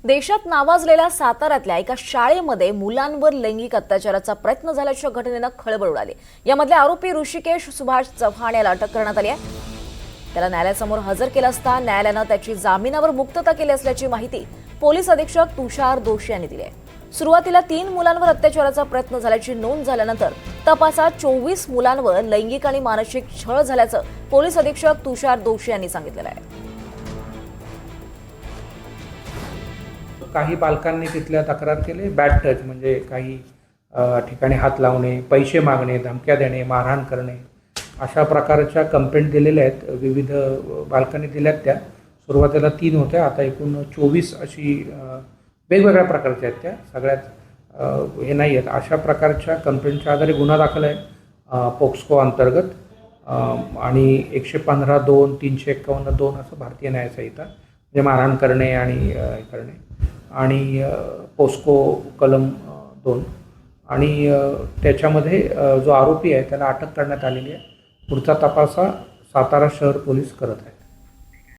देशात नावाजलेल्या साताऱ्यातल्या एका शाळेमध्ये मुलांवर लैंगिक अत्याचाराचा प्रयत्न झाल्याच्या घटनेनं खळबळ उडाली। यामधले आरोपी ऋषिकेश सुभाष चव्हाण याला अटक करण्यात आली आहे। त्याला न्यायालयासमोर हजर केलं असता न्यायालयानं त्याची जामिनावर मुक्तता केली असल्याची माहिती पोलीस अधीक्षक तुषार दोशी यांनी दिली आहे। सुरुवातीला 3 मुलांवर अत्याचाराचा प्रयत्न झाल्याची नोंद झाल्यानंतर तपासात 24 मुलांवर लैंगिक आणि मानसिक छळ झाल्याचं पोलीस अधीक्षक तुषार दोशी यांनी सांगितलं आहे। काही बालकांनी तिथल्या तक्रार केली, बॅड टच म्हणजे काही ठिकाणी हात लावणे, पैसे मागणे, धमक्या देणे, मारहाण करणे अशा प्रकारच्या कंप्लेंट दिलेल्या आहेत। विविध बालकांनी दिल्यात त्या। सुरुवातीला 3 होत्या, आता एकूण 24 अशी वेगवेगळ्या प्रकारच्या आहेत। त्या सगळ्यात हे नाही आहेत। अशा प्रकारच्या कंप्लेंटच्या आधारे गुन्हा दाखल आहे पोक्सको अंतर्गत आणि 115(2), 351(2) असं भारतीय न्याय संहिता म्हणजे मारहाण करणे आणि हे करणे आणि पोस्को कलम 2 आणि त्याच्यामध्ये जो आरोपी आहे त्याला अटक करण्यात आलेली आहे। पुढचा तपास हा सातारा शहर पोलीस करत आहे।